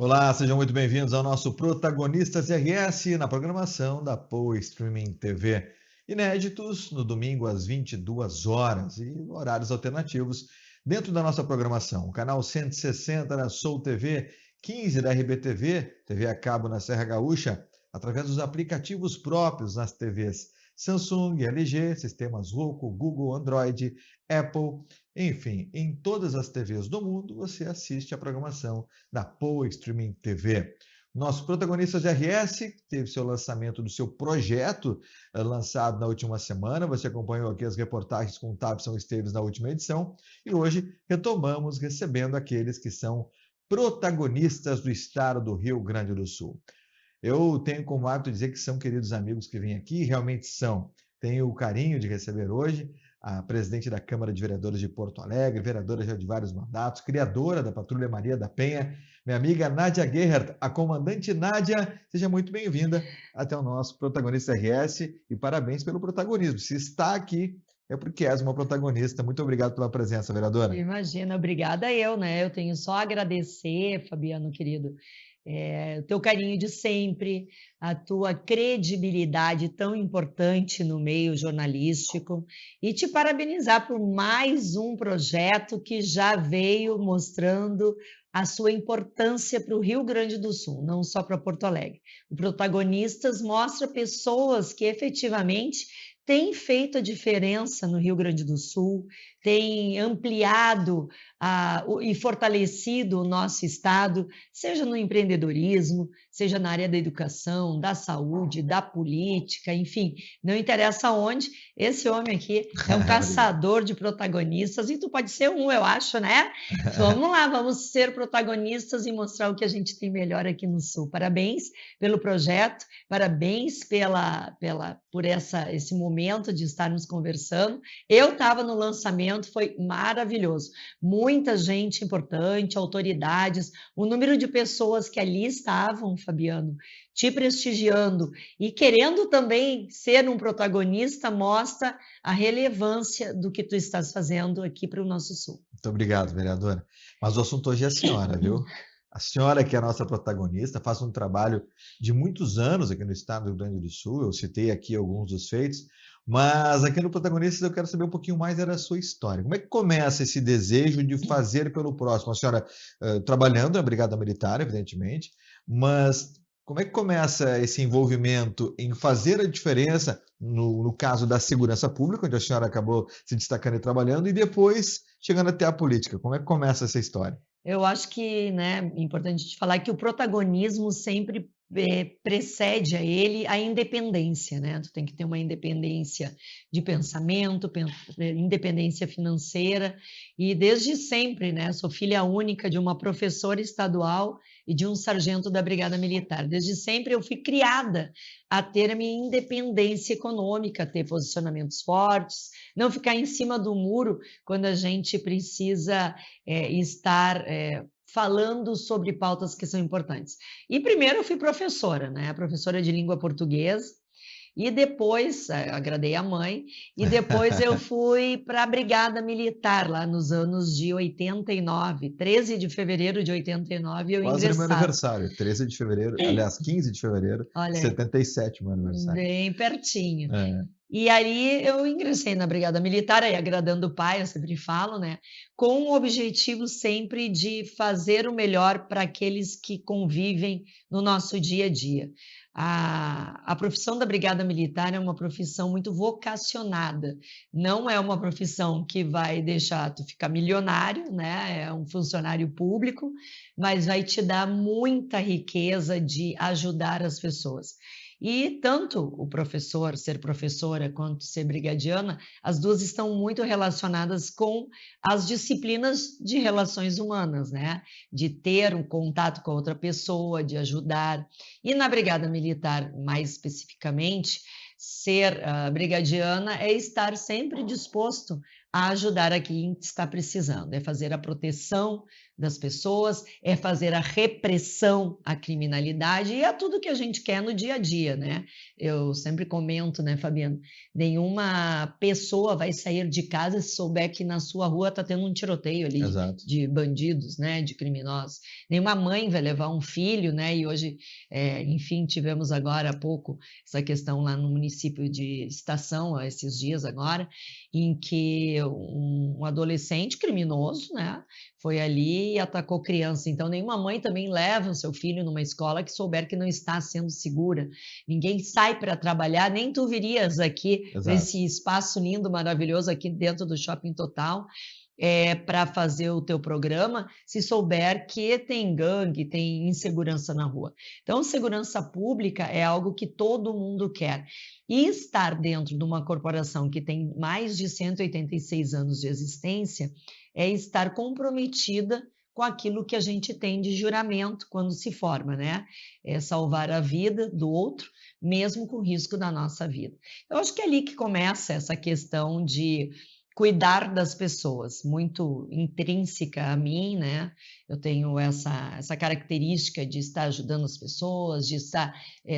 Olá, sejam muito bem-vindos ao nosso Protagonistas RS na programação da Poa Streaming TV. Inéditos no domingo às 22 horas e horários alternativos dentro da nossa programação. O canal 160 da Soul TV, 15 da RBTV, TV a cabo na Serra Gaúcha, através dos aplicativos próprios nas TVs Samsung, LG, sistemas Roku, Google, Android, Apple, enfim, em todas as TVs do mundo você assiste a programação da Poa Streaming TV. Nosso protagonista de RS teve seu lançamento do seu projeto lançado na última semana. Você acompanhou aqui as reportagens com o Tabson Esteves na última edição. E hoje retomamos recebendo aqueles que são protagonistas do estado do Rio Grande do Sul. Eu tenho como hábito dizer que são queridos amigos que vêm aqui, realmente são. Tenho o carinho de receber hoje a presidente da Câmara de Vereadores de Porto Alegre, vereadora já de vários mandatos, criadora da Patrulha Maria da Penha, minha amiga Nádia Gerhard, a comandante Nádia. Seja muito bem-vinda até o nosso Protagonista RS e parabéns pelo protagonismo. Se está aqui, é porque és uma protagonista. Muito obrigado pela presença, vereadora. Imagina, obrigada eu, né? Eu tenho só a agradecer, Fabiano, querido, o teu carinho de sempre, a tua credibilidade tão importante no meio jornalístico e te parabenizar por mais um projeto que já veio mostrando a sua importância para o Rio Grande do Sul, não só para Porto Alegre. O Protagonistas mostra pessoas que efetivamente têm feito a diferença no Rio Grande do Sul, têm ampliado e fortalecido o nosso estado, seja no empreendedorismo, seja na área da educação, da saúde, da política, enfim, não interessa onde, esse homem aqui é um caçador de protagonistas e tu pode ser um, eu acho, né? Vamos lá, vamos ser protagonistas e mostrar o que a gente tem melhor aqui no Sul. Parabéns pelo projeto, parabéns por esse momento de estarmos conversando. Eu estava no lançamento, foi maravilhoso. Muita gente importante, autoridades, o número de pessoas que ali estavam, Fabiano, te prestigiando e querendo também ser um protagonista, mostra a relevância do que tu estás fazendo aqui para o nosso Sul. Muito obrigado, vereadora. Mas o assunto hoje é a senhora, viu? A senhora que é a nossa protagonista, faz um trabalho de muitos anos aqui no estado do Rio Grande do Sul. Eu citei aqui alguns dos feitos, mas aqui no Protagonistas eu quero saber um pouquinho mais da sua história. Como é que começa esse desejo de fazer pelo próximo? A senhora trabalhando na Brigada Militar, evidentemente, mas como é que começa esse envolvimento em fazer a diferença no caso da segurança pública, onde a senhora acabou se destacando e trabalhando, e depois chegando até a política? Como é que começa essa história? Eu acho que, né, é importante te falar que o protagonismo sempre precede a ele a independência, né? Tu tem que ter uma independência de pensamento, independência financeira, e desde sempre, né? Sou filha única de uma professora estadual e de um sargento da Brigada Militar. Desde sempre eu fui criada a ter a minha independência econômica, ter posicionamentos fortes, não ficar em cima do muro quando a gente precisa estar falando sobre pautas que são importantes. E primeiro eu fui professora, né? Professora de língua portuguesa, e depois, agradei a mãe, e depois eu fui para a Brigada Militar, lá nos anos de 89, 13 de fevereiro de 89, eu Quase no meu ingressava. aniversário, 13 de fevereiro, aliás, 15 de fevereiro de Olha aí, 77, meu aniversário. bem pertinho. É. E aí eu ingressei na Brigada Militar, aí agradando o pai, eu sempre falo, né, com o objetivo sempre de fazer o melhor para aqueles que convivem no nosso dia a dia. A profissão da Brigada Militar é uma profissão muito vocacionada, não é uma profissão que vai deixar tu ficar milionário, né, é um funcionário público, mas vai te dar muita riqueza de ajudar as pessoas. E tanto o professor ser professora quanto ser brigadiana, as duas estão muito relacionadas com as disciplinas de relações humanas, né? De ter um contato com a outra pessoa, de ajudar. E na Brigada Militar, mais especificamente, ser brigadiana é estar sempre disposto a ajudar a quem está precisando, é fazer a proteção das pessoas, é fazer a repressão à criminalidade e a tudo que a gente quer no dia a dia, né? Eu sempre comento, né, Fabiano? Nenhuma pessoa vai sair de casa se souber que na sua rua está tendo um tiroteio ali Exato. de bandidos, né, de criminosos. Nenhuma mãe vai levar um filho, né? E hoje, enfim, tivemos agora há pouco essa questão lá no município de Estação, esses dias agora, em que um adolescente criminoso, né, foi ali e atacou criança. Então, nenhuma mãe também leva o seu filho numa escola que souber que não está sendo segura. Ninguém sai para trabalhar, nem tu virias aqui nesse espaço lindo, maravilhoso aqui dentro do Shopping Total, para fazer o teu programa, se souber que tem gangue, tem insegurança na rua. Então, segurança pública é algo que todo mundo quer. E estar dentro de uma corporação que tem mais de 186 anos de existência é estar comprometida com aquilo que a gente tem de juramento quando se forma, né? É salvar a vida do outro, mesmo com o risco da nossa vida. Eu acho que é ali que começa essa questão de cuidar das pessoas, muito intrínseca a mim, né? Eu tenho essa característica de estar ajudando as pessoas, de estar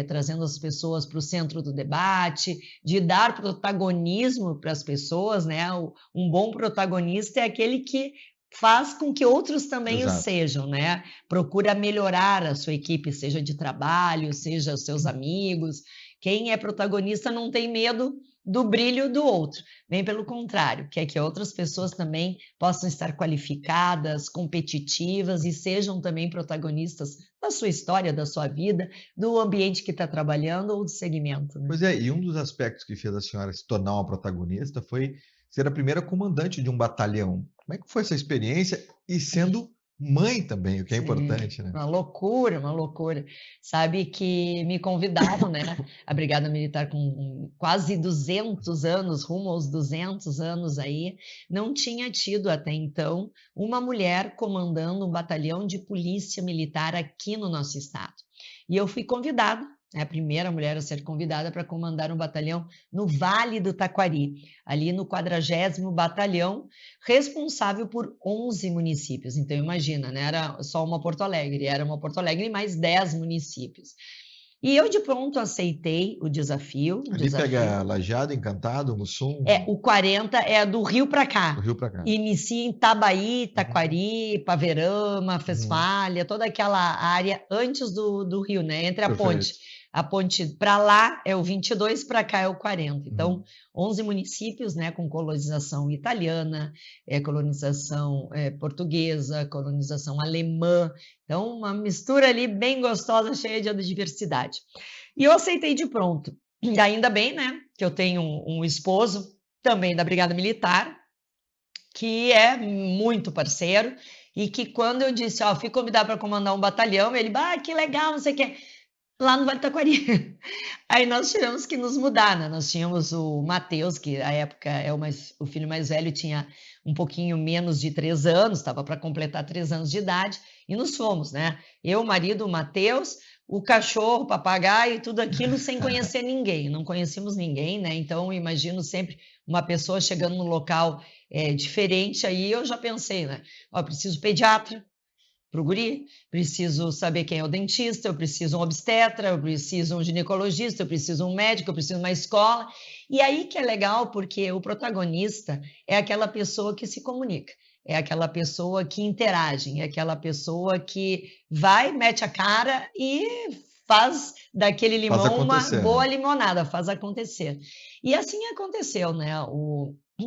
trazendo as pessoas para o centro do debate, de dar protagonismo para as pessoas, né? Um bom protagonista é aquele que faz com que outros também o sejam, né? Procura melhorar a sua equipe, seja de trabalho, seja os seus amigos. Quem é protagonista não tem medo do brilho do outro, bem pelo contrário, quer que outras pessoas também possam estar qualificadas, competitivas e sejam também protagonistas da sua história, da sua vida, do ambiente que está trabalhando ou do segmento. Né? Pois é, e um dos aspectos que fez a senhora se tornar uma protagonista foi ser a primeira comandante de um batalhão. Como é que foi essa experiência e sendo mãe também, o que é importante, né? Uma loucura, uma loucura. Sabe que me convidaram, né? A Brigada Militar com quase 200 anos, rumo aos 200 anos aí, não tinha tido até então uma mulher comandando um batalhão de polícia militar aqui no nosso estado. E eu fui convidada, a primeira mulher a ser convidada para comandar um batalhão no Vale do Taquari, ali no 40º Batalhão, responsável por 11 municípios. Então, imagina, né? Era só uma Porto Alegre, era uma Porto Alegre e mais 10 municípios. E eu, de pronto, aceitei o desafio. Ali pega Lajeado, Encantado, Mussum? O 40 é do Rio para cá. Do Rio para cá. Inicia em Itabaí, Taquari, Paverama, Fesfalha, toda aquela área antes do Rio, né? Entre a ponte. A ponte para lá é o 22, para cá é o 40. Então, 11 municípios, né, com colonização italiana, colonização portuguesa, colonização alemã. Então, uma mistura ali bem gostosa, cheia de diversidade. E eu aceitei de pronto. E ainda bem, né, que eu tenho um esposo também da Brigada Militar, que é muito parceiro, e que quando eu disse, fui convidada para comandar um batalhão, ele, que legal, não sei o quê, lá no Vale do Taquari. Aí nós tivemos que nos mudar, né? Nós tínhamos o Matheus, que à época é o filho mais velho, tinha um pouquinho menos de 3 anos, estava para completar 3 anos de idade, e nos fomos, né? Eu, o marido, o Matheus, o cachorro, o papagaio, tudo aquilo sem conhecer ninguém, não conhecíamos ninguém, né? Então, imagino sempre uma pessoa chegando num local diferente, aí eu já pensei, né? Preciso pediatra para o guri, preciso saber quem é o dentista, eu preciso um obstetra, eu preciso um ginecologista, eu preciso um médico, eu preciso uma escola. E aí que é legal, porque o protagonista é aquela pessoa que se comunica, é aquela pessoa que interage, é aquela pessoa que vai, mete a cara e faz daquele limão uma boa limonada, faz acontecer. E assim aconteceu, né?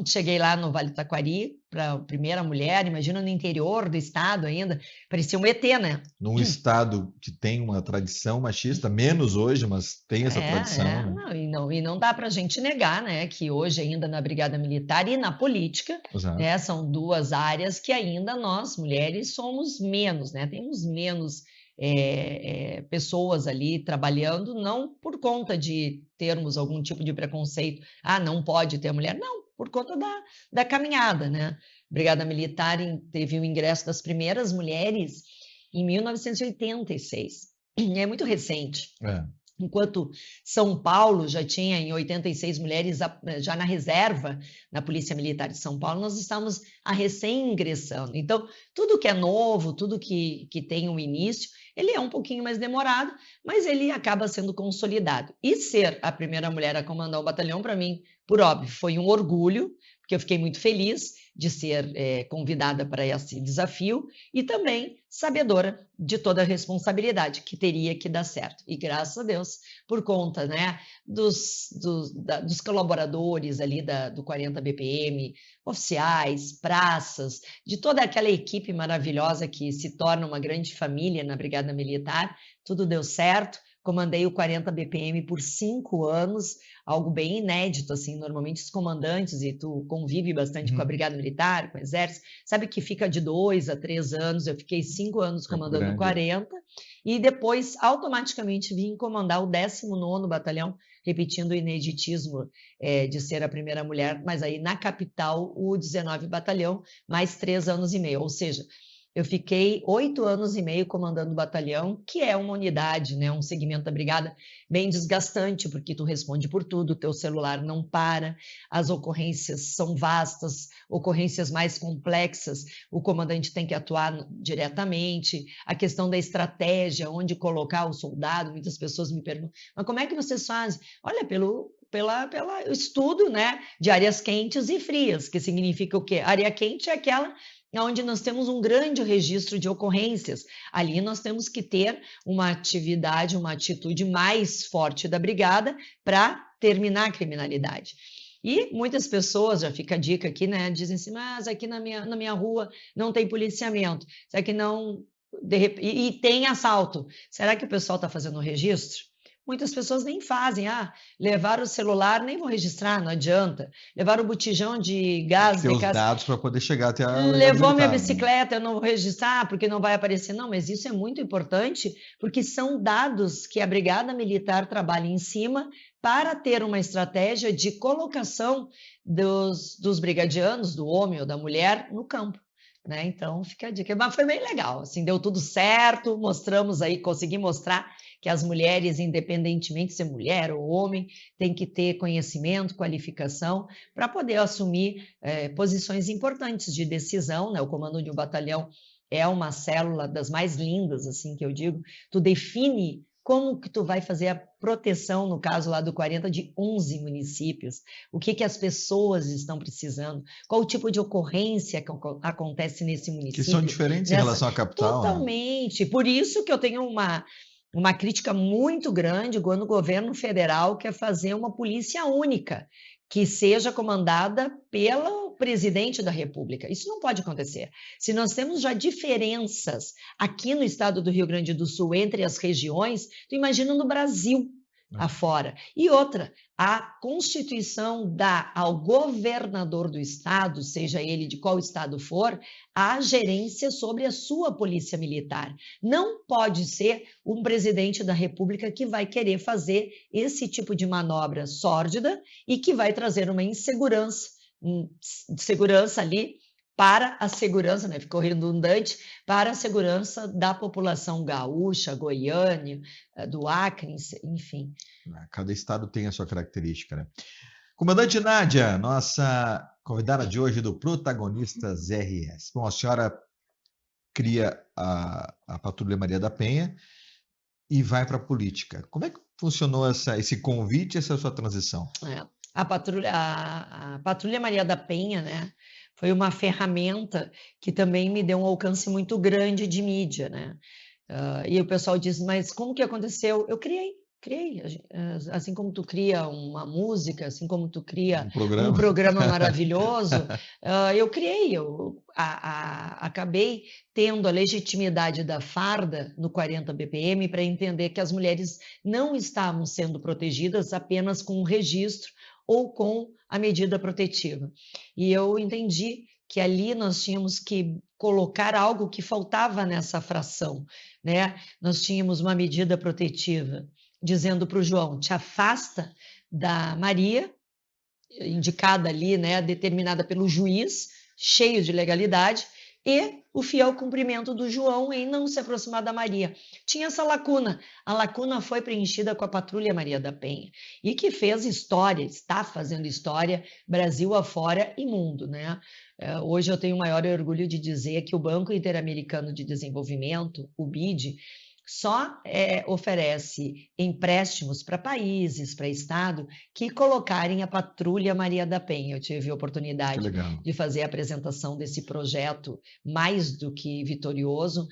Cheguei lá no Vale do Taquari, para a primeira mulher, imagina no interior do estado ainda, parecia um ET, né? Num estado que tem uma tradição machista, menos hoje, mas tem essa tradição. Né? E não dá para a gente negar, né, que hoje ainda na Brigada Militar e na política, né, são 2 áreas que ainda nós, mulheres, somos menos, né? Temos menos pessoas ali trabalhando, não por conta de termos algum tipo de preconceito, não pode ter mulher, não, por conta da caminhada, né? Brigada Militar teve o ingresso das primeiras mulheres em 1986. É muito recente. Enquanto São Paulo já tinha em 86 mulheres já na reserva na Polícia Militar de São Paulo, nós estamos a recém-ingressando. Então, tudo que é novo, tudo que tem um início, ele é um pouquinho mais demorado, mas ele acaba sendo consolidado. E ser a primeira mulher a comandar o batalhão, para mim, por óbvio, foi um orgulho, porque eu fiquei muito feliz de ser convidada para esse desafio e também sabedora de toda a responsabilidade que teria que dar certo. E graças a Deus, por conta, né, dos colaboradores ali do 40 BPM, oficiais, praças, de toda aquela equipe maravilhosa que se torna uma grande família na Brigada Militar, tudo deu certo. Comandei o 40 BPM por 5 anos, algo bem inédito, assim, normalmente os comandantes, e tu convive bastante com a Brigada Militar, com o Exército, sabe que fica de 2 a 3 anos, eu fiquei 5 anos comandando o 40, e depois automaticamente vim comandar o 19º Batalhão, repetindo o ineditismo de ser a primeira mulher, mas aí na capital, o 19 Batalhão, mais 3 anos e meio, ou seja, eu fiquei 8 anos e meio comandando o batalhão, que é uma unidade, né, um segmento da brigada bem desgastante, porque tu responde por tudo, o teu celular não para, as ocorrências são vastas, ocorrências mais complexas, o comandante tem que atuar diretamente, a questão da estratégia, onde colocar o soldado, muitas pessoas me perguntam, mas como é que vocês fazem? Olha, pelo estudo, né, de áreas quentes e frias, que significa o quê? Área quente é aquela onde nós temos um grande registro de ocorrências. Ali nós temos que ter uma atividade, uma atitude mais forte da brigada para terminar a criminalidade. E muitas pessoas, já fica a dica aqui, né, dizem assim, mas aqui na minha rua não tem policiamento, será que não... E tem assalto. Será que o pessoal está fazendo o registro? Muitas pessoas nem fazem. Levar o celular, nem vou registrar, não adianta. Levar o botijão de gás... Tem os dados para poder chegar até a... Levou minha bicicleta, eu não vou registrar porque não vai aparecer. Não, mas isso é muito importante porque são dados que a Brigada Militar trabalha em cima para ter uma estratégia de colocação dos brigadianos, do homem ou da mulher, no campo. Né? Então, fica a dica. Mas foi bem legal, assim, deu tudo certo, mostramos aí, consegui mostrar que as mulheres, independentemente de ser mulher ou homem, têm que ter conhecimento, qualificação, para poder assumir posições importantes de decisão, né? O comando de um batalhão é uma célula das mais lindas, assim, que eu digo, tu define como que tu vai fazer a proteção, no caso lá do 40, de 11 municípios, o que as pessoas estão precisando, qual o tipo de ocorrência que acontece nesse município. Que são diferentes em relação à capital. Totalmente, por isso que eu tenho uma crítica muito grande quando o governo federal quer fazer uma polícia única, que seja comandada pelo presidente da República. Isso não pode acontecer. Se nós temos já diferenças aqui no estado do Rio Grande do Sul entre as regiões, tu imagina no Brasil afora. E outra, a Constituição dá ao governador do estado, seja ele de qual estado for, a gerência sobre a sua polícia militar. Não pode ser um presidente da República que vai querer fazer esse tipo de manobra sórdida e que vai trazer uma insegurança, segurança ali para a segurança, né, ficou redundante, para a segurança da população gaúcha, goiânia, do Acre, enfim. Cada estado tem a sua característica, né? Comandante Nádia, nossa convidada de hoje do Protagonistas RS. Bom, a senhora cria a Patrulha Maria da Penha e vai para a política. Como é que funcionou esse convite e essa sua transição? A Patrulha Maria da Penha, né, foi uma ferramenta que também me deu um alcance muito grande de mídia, né? E o pessoal diz, mas como que aconteceu? Eu criei, assim como tu cria uma música, assim como tu cria um programa maravilhoso, eu criei, acabei tendo a legitimidade da farda no 40 BPM para entender que as mulheres não estavam sendo protegidas apenas com o registro ou com a medida protetiva. E eu entendi que ali nós tínhamos que colocar algo que faltava nessa fração, né? Nós tínhamos uma medida protetiva dizendo para o João, te afasta da Maria, indicada ali, né, determinada pelo juiz, cheio de legalidade, e o fiel cumprimento do João em não se aproximar da Maria. Tinha essa lacuna. A lacuna foi preenchida com a Patrulha Maria da Penha e que fez história, está fazendo história Brasil afora e mundo, né? Hoje eu tenho o maior orgulho de dizer que o Banco Interamericano de Desenvolvimento, o BID, só oferece empréstimos para países, para Estado, que colocarem a Patrulha Maria da Penha. Eu tive a oportunidade de fazer a apresentação desse projeto mais do que vitorioso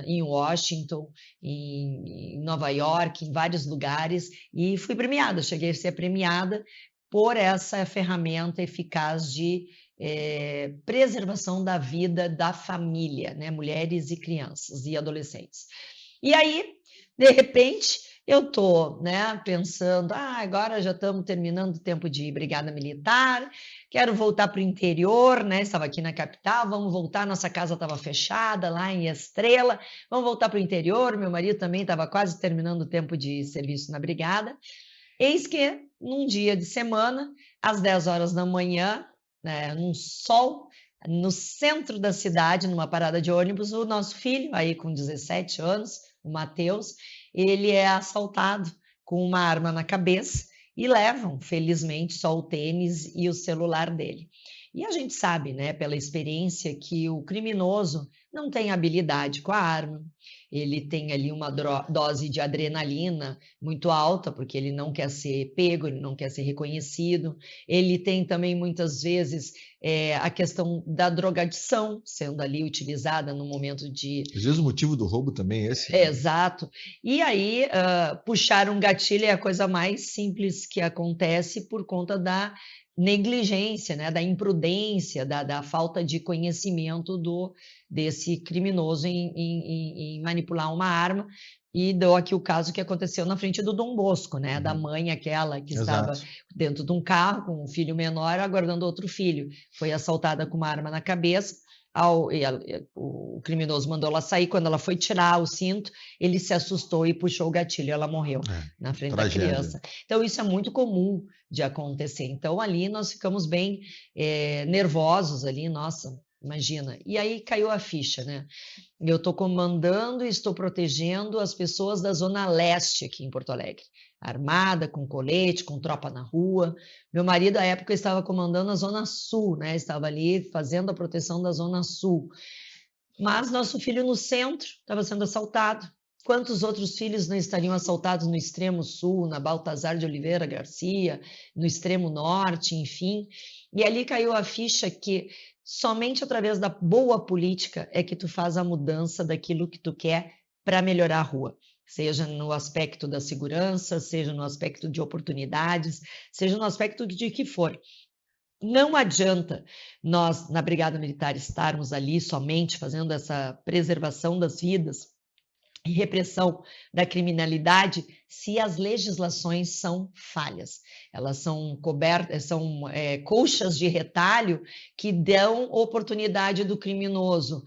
em Washington, em Nova York, em vários lugares, e fui premiada, cheguei a ser premiada por essa ferramenta eficaz de preservação da vida da família, né? Mulheres e crianças e adolescentes. E aí, de repente, eu estou, né, pensando, agora já estamos terminando o tempo de brigada militar, quero voltar para o interior, né? Estava aqui na capital, vamos voltar, nossa casa estava fechada lá em Estrela, vamos voltar para o interior, meu marido também estava quase terminando o tempo de serviço na brigada. Eis que, num dia de semana, às 10 horas da manhã, num sol, no centro da cidade, numa parada de ônibus, o nosso filho, aí com 17 anos, o Matheus, ele é assaltado com uma arma na cabeça e levam, felizmente, só o tênis e o celular dele. E a gente sabe, né, pela experiência, que o criminoso não tem habilidade com a arma, ele tem ali uma dose de adrenalina muito alta, porque ele não quer ser pego, ele não quer ser reconhecido, ele tem também muitas vezes a questão da drogadição sendo ali utilizada no momento de... Às vezes o motivo do roubo também é esse. Exato. E aí, puxar um gatilho é a coisa mais simples que acontece por conta da negligência, né, da imprudência, da falta de conhecimento desse criminoso em manipular uma arma. E dou aqui o caso que aconteceu na frente do Dom Bosco, né, da mãe aquela que estava dentro de um carro com um filho menor aguardando outro filho. Foi assaltada com uma arma na cabeça. O criminoso mandou ela sair. Quando ela foi tirar o cinto, ele se assustou e puxou o gatilho. Ela morreu na frente da criança. Então, isso é muito comum de acontecer. Então, ali nós ficamos bem nervosos ali, nossa, imagina. E aí caiu a ficha, né? Eu estou comandando e estou protegendo as pessoas da Zona Leste aqui em Porto Alegre. Armada, com colete, com tropa na rua. Meu marido, à época, estava comandando a Zona Sul, né? Estava ali fazendo a proteção da Zona Sul. Mas nosso filho no centro estava sendo assaltado. Quantos outros filhos não estariam assaltados no extremo sul, na Baltazar de Oliveira Garcia, no extremo norte, enfim? E ali caiu a ficha que somente através da boa política é que tu faz a mudança daquilo que tu quer para melhorar a rua. Seja no aspecto da segurança, seja no aspecto de oportunidades, seja no aspecto de que for. Não adianta nós, na Brigada Militar, estarmos ali somente fazendo essa preservação das vidas e repressão da criminalidade se as legislações são falhas. Elas são cobertas, são colchas de retalho que dão oportunidade do criminoso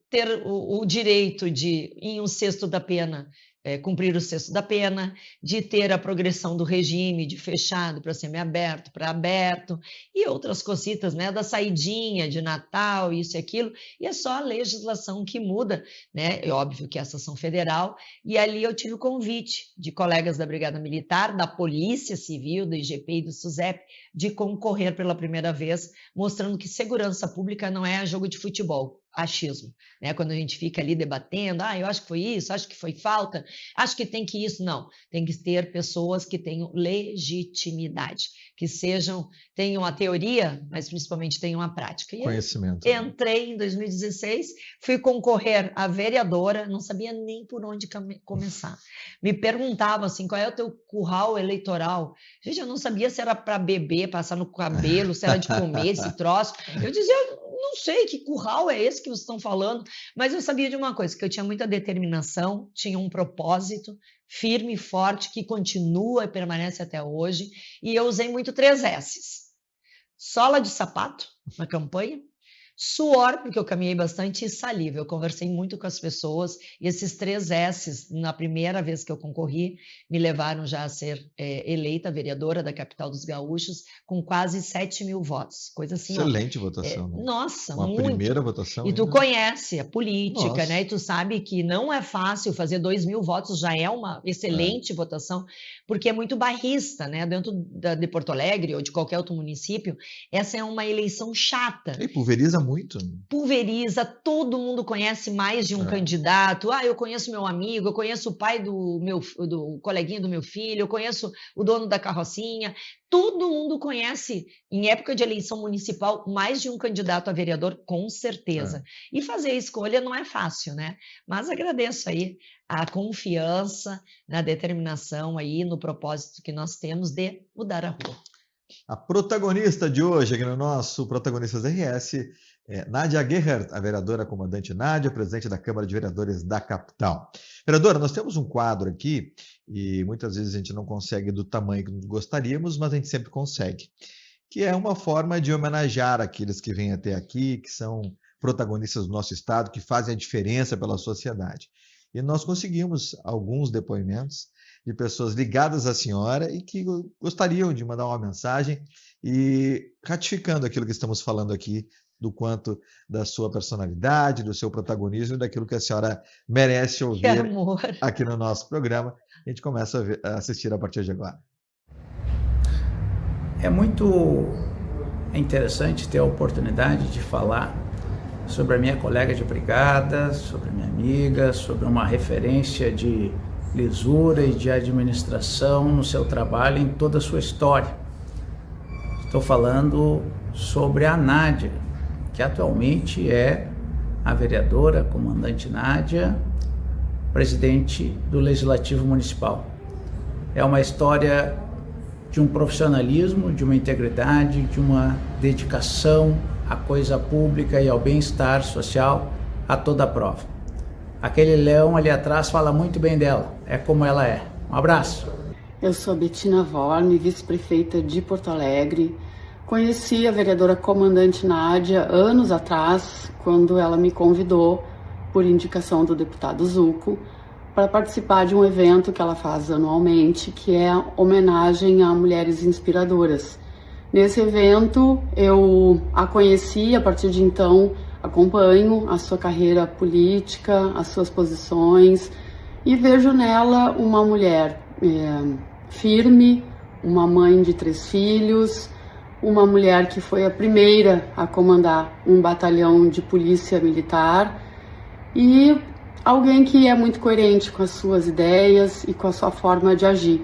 ter o direito de, em um sexto da pena, cumprir o sexto da pena, de ter a progressão do regime de fechado para semiaberto, para aberto, e outras cositas, né, da saidinha de Natal, isso e aquilo, e é só a legislação que muda, né, é óbvio que essa ação federal, e ali eu tive o convite de colegas da Brigada Militar, da Polícia Civil, do IGP e do SUSEP, de concorrer pela primeira vez, mostrando que segurança pública não é jogo de futebol, achismo, né? Quando a gente fica ali debatendo, eu acho que foi isso, acho que foi falta, acho que tem que isso, não. Tem que ter pessoas que tenham legitimidade, que tenham a teoria, mas principalmente tenham a prática. E conhecimento. Entrei em 2016, fui concorrer a vereadora, não sabia nem por onde começar. Me perguntavam assim, qual é o teu curral eleitoral? Gente, eu não sabia se era para beber, passar no cabelo, se era de comer esse troço. Eu dizia, não sei que curral é esse que vocês estão falando, mas eu sabia de uma coisa, que eu tinha muita determinação, tinha um propósito firme e forte que continua e permanece até hoje, e eu usei muito 3 S's. Sola de sapato na campanha, Suor, porque eu caminhei bastante, e saliva. Eu conversei muito com as pessoas, e esses 3 S's, na primeira vez que eu concorri, me levaram já a ser eleita vereadora da capital dos gaúchos, com quase 7.000 votos. Coisa assim, ó. Excelente votação, né? Nossa, Uma muito. primeira votação E tu ainda. conhece a política, né? E Nossa. tu sabe que não é fácil fazer 2.000 votos, já é uma excelente votação, porque é muito bairrista, né? Dentro de Porto Alegre ou de qualquer outro município, essa é uma eleição chata. E pulveriza muito. Pulveriza, todo mundo conhece mais de um candidato. Ah, eu conheço meu amigo, eu conheço o pai do coleguinha do meu filho, eu conheço o dono da carrocinha. Todo mundo conhece, em época de eleição municipal, mais de um candidato a vereador, com certeza. E fazer a escolha não é fácil, né? Mas agradeço aí a confiança, na determinação aí, no propósito que nós temos de mudar a rua. A protagonista de hoje aqui no nosso Protagonistas RS é Nádia Gerhard, a vereadora comandante Nádia, presidente da Câmara de Vereadores da capital. Vereadora, nós temos um quadro aqui e muitas vezes a gente não consegue do tamanho que gostaríamos, mas a gente sempre consegue, que é uma forma de homenagear aqueles que vêm até aqui, que são protagonistas do nosso estado, que fazem a diferença pela sociedade. E nós conseguimos alguns depoimentos de pessoas ligadas à senhora e que gostariam de mandar uma mensagem e ratificando aquilo que estamos falando aqui, do quanto da sua personalidade, do seu protagonismo e daquilo que a senhora merece ouvir aqui no nosso programa. A gente começa a assistir a partir de agora. É muito interessante ter a oportunidade de falar sobre a minha colega de brigada, sobre a minha amiga, sobre uma referência de lisura e de administração no seu trabalho em toda a sua história. Estou falando sobre a Nádia, que atualmente é a vereadora comandante Nádia, presidente do Legislativo Municipal. É uma história de um profissionalismo, de uma integridade, de uma dedicação à coisa pública e ao bem-estar social a toda a prova. Aquele leão ali atrás fala muito bem dela, é como ela é. Um abraço. Eu sou Betina Vorme, vice-prefeita de Porto Alegre. Conheci a vereadora comandante Nádia anos atrás, quando ela me convidou, por indicação do deputado Zucco, para participar de um evento que ela faz anualmente, que é a homenagem a mulheres inspiradoras. Nesse evento, eu a conheci, a partir de então acompanho a sua carreira política, as suas posições, e vejo nela uma mulher firme, uma mãe de 3 filhos, uma mulher que foi a primeira a comandar um batalhão de polícia militar e alguém que é muito coerente com as suas ideias e com a sua forma de agir.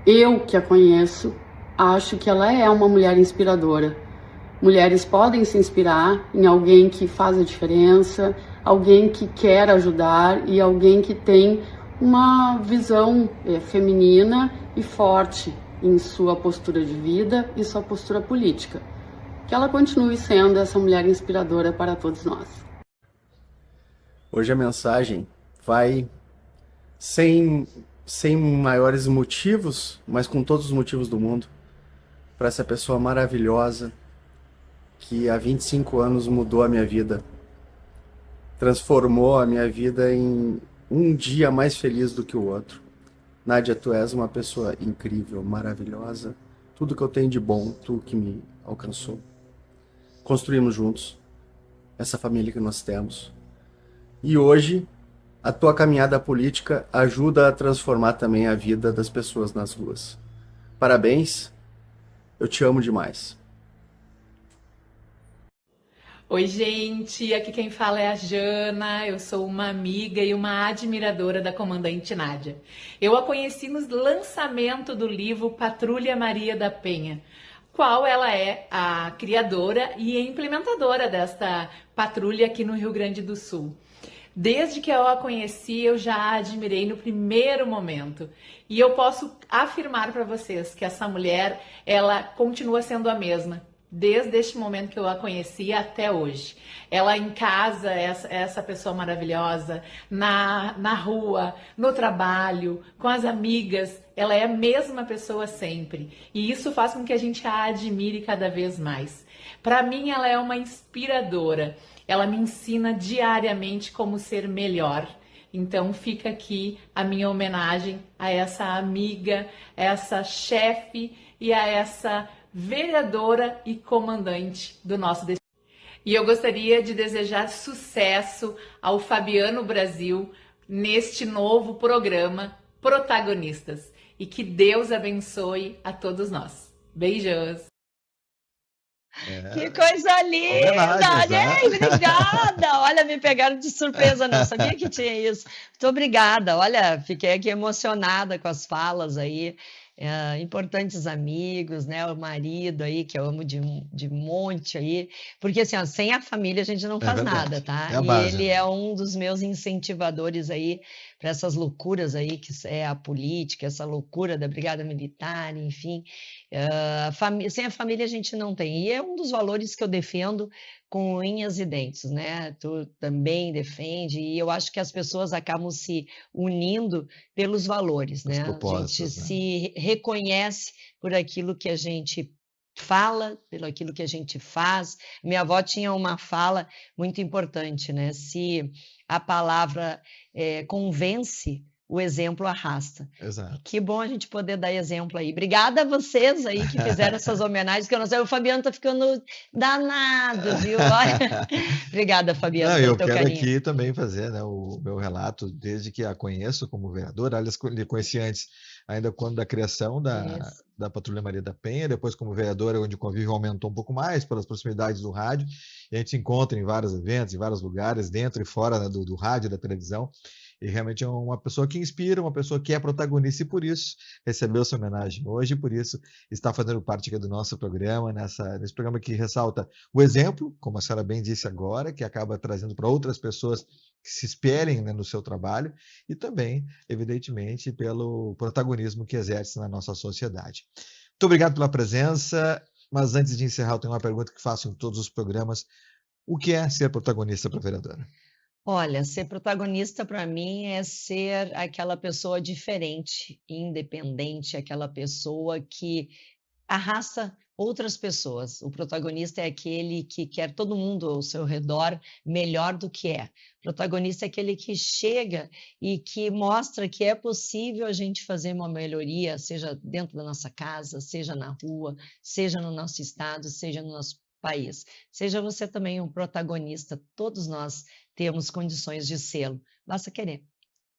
Eu, que a conheço, acho que ela é uma mulher inspiradora. Mulheres podem se inspirar em alguém que faz a diferença, alguém que quer ajudar e alguém que tem uma visão feminina e forte em sua postura de vida e sua postura política. Que ela continue sendo essa mulher inspiradora para todos nós. Hoje a mensagem vai sem maiores motivos, mas com todos os motivos do mundo, para essa pessoa maravilhosa que há 25 anos mudou a minha vida, transformou a minha vida em um dia mais feliz do que o outro. Nádia, tu és uma pessoa incrível, maravilhosa, tudo que eu tenho de bom, tu que me alcançou. Construímos juntos essa família que nós temos. E hoje, a tua caminhada política ajuda a transformar também a vida das pessoas nas ruas. Parabéns, eu te amo demais. Oi, gente, aqui quem fala é a Jana, eu sou uma amiga e uma admiradora da comandante Nádia. Eu a conheci no lançamento do livro Patrulha Maria da Penha, qual ela é a criadora e implementadora desta patrulha aqui no Rio Grande do Sul. Desde que eu a conheci, eu já a admirei no primeiro momento. E eu posso afirmar para vocês que essa mulher, ela continua sendo a mesma. desde este momento que eu a conheci até hoje. Ela em casa, essa pessoa maravilhosa, na rua, no trabalho, com as amigas, ela é a mesma pessoa sempre. E isso faz com que a gente a admire cada vez mais. Para mim, ela é uma inspiradora. Ela me ensina diariamente como ser melhor. Então fica aqui a minha homenagem a essa amiga, a essa chefe e a essa vereadora e comandante do nosso destino. E eu gostaria de desejar sucesso ao Fabiano Brasil neste novo programa Protagonistas. E que Deus abençoe a todos nós. Beijos! Que coisa linda! Homenagens, né? Ai, obrigada! Olha, me pegaram de surpresa, não sabia que tinha isso. Muito obrigada. Olha, fiquei aqui emocionada com as falas aí. Importantes amigos, né? O marido aí, que eu amo de monte aí. Porque assim, ó, sem a família a gente não faz verdade. nada, tá? É a E base, ele né? é um dos meus incentivadores aí para essas loucuras aí, que é a política, essa loucura da Brigada Militar, enfim. Sem a família a gente não tem. E é um dos valores que eu defendo com unhas e dentes, né? Tu também defende, e eu acho que as pessoas acabam se unindo pelos valores, Os né? A gente propósitos, né? se reconhece por aquilo que a gente fala, pelo aquilo que a gente faz. Minha avó tinha uma fala muito importante, né? Se a palavra convence, o exemplo arrasta. Exato. Que bom a gente poder dar exemplo aí. Obrigada a vocês aí que fizeram essas homenagens, que eu não sei, o Fabiano tá ficando danado, viu? Olha. Obrigada, Fabiano, Não, pelo eu teu quero carinho. aqui também fazer, né, o meu relato, desde que a conheço como vereadora. Aliás, lhe conheci antes, ainda quando da criação Isso. da Patrulha Maria da Penha, depois como vereadora, onde o convívio aumentou um pouco mais pelas proximidades do rádio, e a gente se encontra em vários eventos, em vários lugares, dentro e fora, né, do rádio, da televisão, e realmente é uma pessoa que inspira, uma pessoa que é protagonista, e por isso recebeu essa homenagem hoje, e por isso está fazendo parte aqui do nosso programa, nesse programa que ressalta o exemplo, como a senhora bem disse agora, que acaba trazendo para outras pessoas que se esperem, né, no seu trabalho, e também, evidentemente, pelo protagonismo que exerce na nossa sociedade. Muito obrigado pela presença, mas antes de encerrar, eu tenho uma pergunta que faço em todos os programas. O que é ser protagonista para a vereadora? Olha, ser protagonista para mim é ser aquela pessoa diferente, independente, aquela pessoa que arrasta outras pessoas. O protagonista é aquele que quer todo mundo ao seu redor melhor do que é. O protagonista é aquele que chega e que mostra que é possível a gente fazer uma melhoria, seja dentro da nossa casa, seja na rua, seja no nosso estado, seja no nosso país. Seja você também um protagonista, todos nós temos condições de sê-lo, basta querer.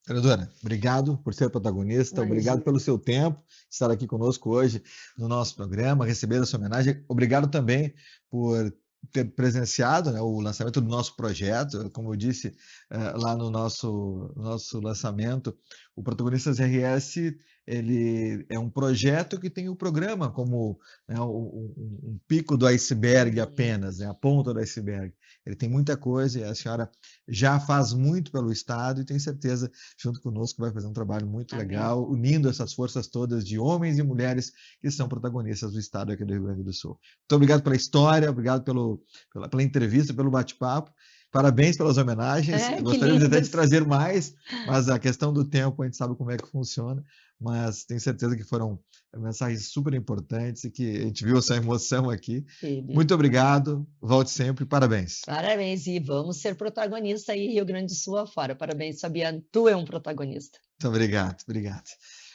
Vereadora, obrigado por ser protagonista, obrigado pelo seu tempo, estar aqui conosco hoje no nosso programa, receber essa homenagem. Obrigado também por ter presenciado, né, o lançamento do nosso projeto. Como eu disse lá no nosso lançamento, o Protagonistas RS, ele é um projeto que tem o programa como, né, um pico do iceberg apenas, né, a ponta do iceberg. Ele tem muita coisa e a senhora já faz muito pelo Estado e tenho certeza, junto conosco, vai fazer um trabalho muito legal, unindo essas forças todas de homens e mulheres que são protagonistas do Estado aqui do Rio Grande do Sul. Muito obrigado pela história, obrigado pela entrevista, pelo bate-papo. Parabéns pelas homenagens. Gostaríamos até de trazer mais, mas a questão do tempo a gente sabe como é que funciona. Mas tenho certeza que foram mensagens super importantes e que a gente viu essa emoção aqui. Muito obrigado, volte sempre, parabéns. Parabéns, e vamos ser protagonistas aí Rio Grande do Sul afora. Parabéns, Fabiano, tu é um protagonista. Muito obrigado, obrigado.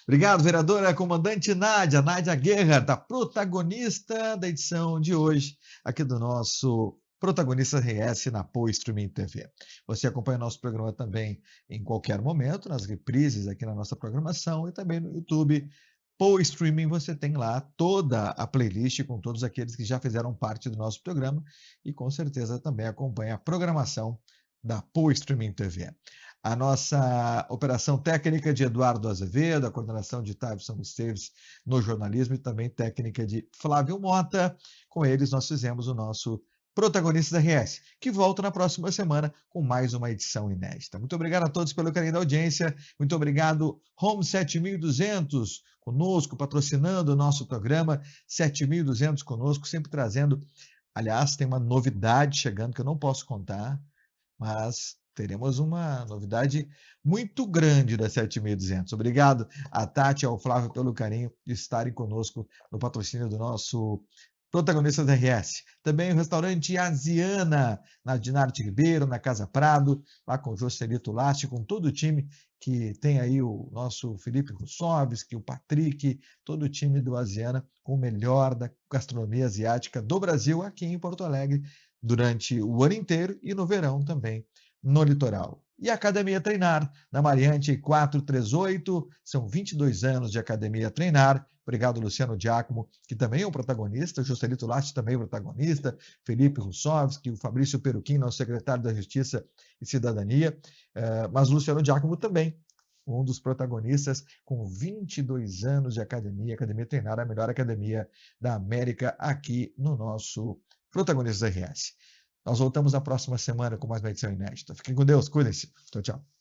Obrigado, vereadora comandante Nádia Guerra, da protagonista da edição de hoje, aqui do nosso Protagonistas RS na Poa Streaming TV. Você acompanha o nosso programa também em qualquer momento, nas reprises aqui na nossa programação e também no YouTube. Poa Streaming, você tem lá toda a playlist com todos aqueles que já fizeram parte do nosso programa e com certeza também acompanha a programação da Poa Streaming TV. A nossa operação técnica de Eduardo Azevedo, a coordenação de Tyson Esteves no jornalismo e também técnica de Flávio Mota. Com eles nós fizemos o nosso Protagonistas RS, que volta na próxima semana com mais uma edição inédita. Muito obrigado a todos pelo carinho da audiência. Muito obrigado, Home 7200, conosco, patrocinando o nosso programa. 7200 conosco, sempre trazendo. Aliás, tem uma novidade chegando que eu não posso contar, mas teremos uma novidade muito grande da 7200. Obrigado a Tati e ao Flávio pelo carinho de estarem conosco no patrocínio do nosso Protagonistas RS. Também o restaurante Asiana, na Dinarte Ribeiro, na Casa Prado, lá com o Joselito Latti, com todo o time que tem aí o nosso Felipe Russovski, o Patrick, todo o time do Asiana, com o melhor da gastronomia asiática do Brasil, aqui em Porto Alegre, durante o ano inteiro e no verão também, no litoral. E a Academia Treinar, na Mariante 438, são 22 anos de Academia Treinar. Obrigado, Luciano Giacomo, que também é um protagonista, Juscelito Latti também é um protagonista, Felipe Russovski, o Fabrício Peruquim, nosso secretário da Justiça e Cidadania, mas Luciano Giacomo também, um dos protagonistas, com 22 anos de academia, Academia Treinar, a melhor academia da América, aqui no nosso Protagonistas RS. Nós voltamos na próxima semana com mais uma edição inédita. Fiquem com Deus, cuidem-se. Tchau, tchau.